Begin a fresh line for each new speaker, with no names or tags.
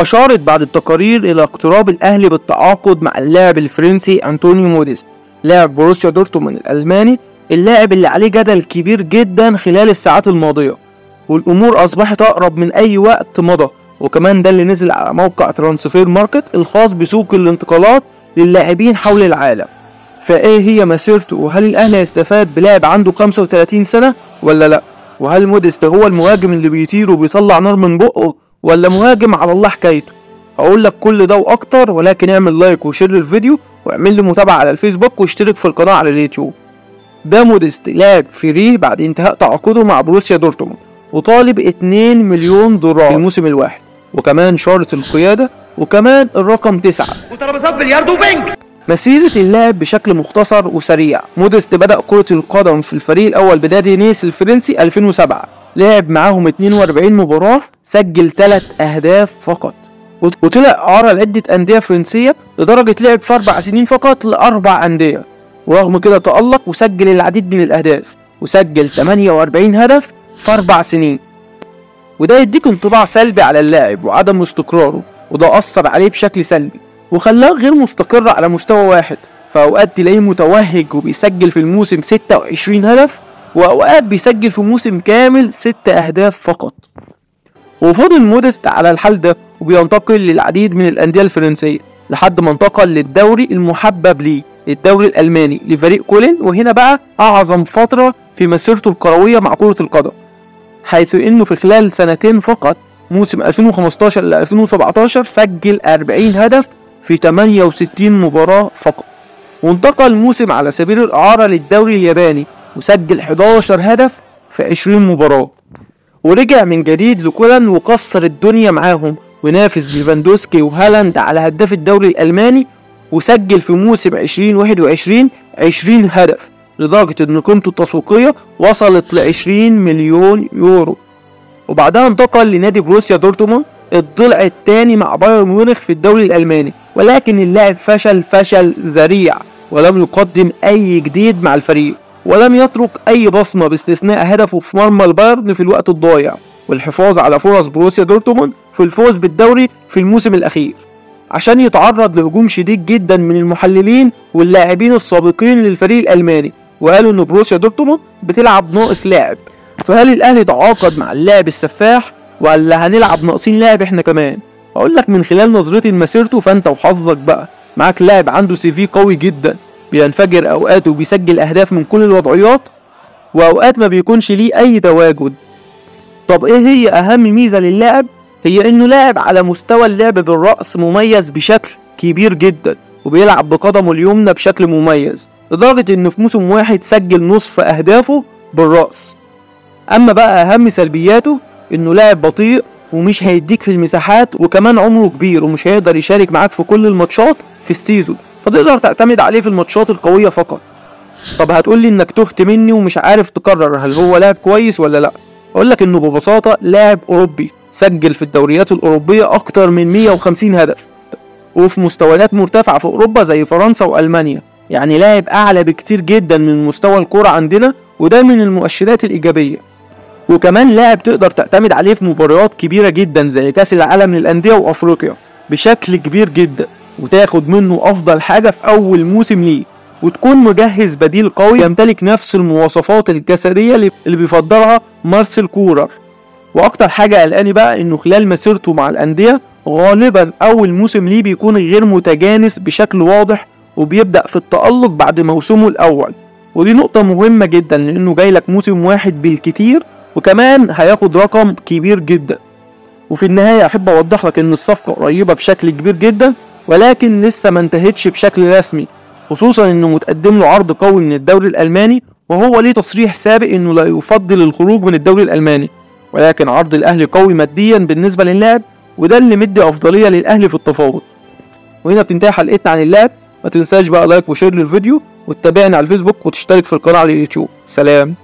أشارت بعض التقارير إلى اقتراب الأهلي بالتعاقد مع اللاعب الفرنسي أنطونيو موديست لاعب بروسيا دورتموند الألماني، اللاعب اللي عليه جدل كبير جدا خلال الساعات الماضية، والأمور أصبحت أقرب من أي وقت مضى. وكمان ده اللي نزل على موقع ترانسفير ماركت الخاص بسوق الانتقالات للاعبين حول العالم. فايه هي مسيرته، وهل الاهلي هيستفاد بلاعب عنده 35 سنة ولا لا؟ وهل موديست هو المهاجم اللي بيطير وبيطلع نار من بقه، ولا مهاجم على الله حكايته؟ هقول لك كل ده واكتر، ولكن اعمل لايك وشير للفيديو واعمل لي متابعة على الفيسبوك واشترك في القناة على اليوتيوب. ده موديست لاعب فري بعد انتهاء تعاقده مع بروسيا دورتموند، وطالب 2 مليون دولار في الموسم الواحد، وكمان شارة القيادة، وكمان الرقم 9
وترابيزات بلياردو وبنج.
مسيرة اللاعب بشكل مختصر وسريع. موديست بدأ كرة القدم في الفريق الأول بنادي نيس الفرنسي 2007، لعب معاهم 42 مباراة، سجل 3 أهداف فقط، وطلع إعارة لعدة أندية فرنسية لدرجة لعب في 4 سنين فقط ل4 أندية، ورغم كده تألق وسجل العديد من الأهداف، وسجل 48 هدف في 4 سنين. وده يديك انطباع سلبي على اللاعب وعدم استقراره، وده أثر عليه بشكل سلبي وخلاه غير مستقر على مستوى واحد. فأوقات تلاقيه متوهج وبيسجل في الموسم 26 هدف، وأوقات بيسجل في موسم كامل 6 أهداف فقط. وفضل موديست على الحال ده وبينتقل للعديد من الأندية الفرنسية لحد ما انتقل للدوري المحبب ليه، الدوري الألماني، لفريق كولن. وهنا بقى أعظم فترة في مسيرته الكروية مع كرة القدم، حيث إنه في خلال سنتين فقط، موسم 2015 ل 2017، سجل 40 هدف في 68 مباراة فقط. وانتقل موسم على سبيل الإعارة للدوري الياباني، وسجل 11 هدف في 20 مباراة. ورجع من جديد لكولن وكسر الدنيا معاهم، ونافس ليفاندوسكي وهالاند على هداف الدوري الألماني، وسجل في موسم 2021 20 هدف، لدرجة إن قيمته التسويقية وصلت ل 20 مليون يورو. وبعدها انتقل لنادي بروسيا دورتموند، الضلع الثاني مع بايرن ميونخ في الدوري الألماني، ولكن اللاعب فشل ذريع، ولم يقدم أي جديد مع الفريق، ولم يترك أي بصمة باستثناء هدفه في مرمى البايرن في الوقت الضايع، والحفاظ على فرص بروسيا دورتموند في الفوز بالدوري في الموسم الأخير، عشان يتعرض لهجوم شديد جدا من المحللين واللاعبين السابقين للفريق الألماني، وقالوا إن بروسيا دورتموند بتلعب ناقص لاعب. فهل الأهلي تعاقد مع اللاعب السفاح، ولا هنلعب ناقصين لاعب احنا كمان؟ اقول لك من خلال نظرتي لمسيرته، فانت وحظك بقى. معاك لاعب عنده CV قوي جدا، بينفجر اوقات وبيسجل اهداف من كل الوضعيات، واوقات ما بيكونش ليه اي تواجد. طب ايه هي اهم ميزة للاعب؟ هي انه لاعب على مستوى اللعب بالرأس مميز بشكل كبير جدا، وبيلعب بقدمه اليمنى بشكل مميز، لدرجة انه في موسم واحد سجل نصف اهدافه بالرأس. اما بقى اهم سلبياته، انه لاعب بطيء ومش هيديك في المساحات، وكمان عمره كبير ومش هيقدر يشارك معاك في كل الماتشات في السيزون، فتقدر تعتمد عليه في الماتشات القوية فقط. طب هتقولي انك تهت مني ومش عارف تقرر هل هو لاعب كويس ولا لا؟ اقول لك انه ببساطة لاعب اوروبي، سجل في الدوريات الاوروبية اكتر من 150 هدف، وفي مستويات مرتفعة في اوروبا زي فرنسا والمانيا، يعني لاعب اعلى بكتير جدا من مستوى الكرة عندنا، وده من المؤشرات الايجابية. وكمان لاعب تقدر تعتمد عليه في مباريات كبيرة جدا زي كاس العالم للأندية وأفريقيا بشكل كبير جدا، وتاخد منه أفضل حاجة في أول موسم ليه، وتكون مجهز بديل قوي يمتلك نفس المواصفات الجسدية اللي بيفضلها مارسيل كولر. وأكتر حاجة قلقاني بقى إنه خلال مسيرته مع الأندية غالبا أول موسم ليه بيكون غير متجانس بشكل واضح، وبيبدأ في التألق بعد موسمه الأول، ودي نقطة مهمة جدا لأنه جايلك موسم واحد بالكتير، وكمان هياخد رقم كبير جدا. وفي النهاية احب اوضح لك ان الصفقة قريبة بشكل كبير جدا، ولكن لسه ما انتهتش بشكل رسمي، خصوصا انه متقدم له عرض قوي من الدوري الالماني، وهو ليه تصريح سابق انه لا يفضل الخروج من الدوري الالماني، ولكن عرض الاهلي قوي ماديا بالنسبة للاعب، وده اللي مدي افضلية للاهلي في التفاوض. وهنا بتنتهي حلقتنا عن اللاعب. ما تنساش بقى لايك وشير للفيديو، وتتابعني على الفيسبوك، وتشترك في القناة على اليوتيوب. سلام.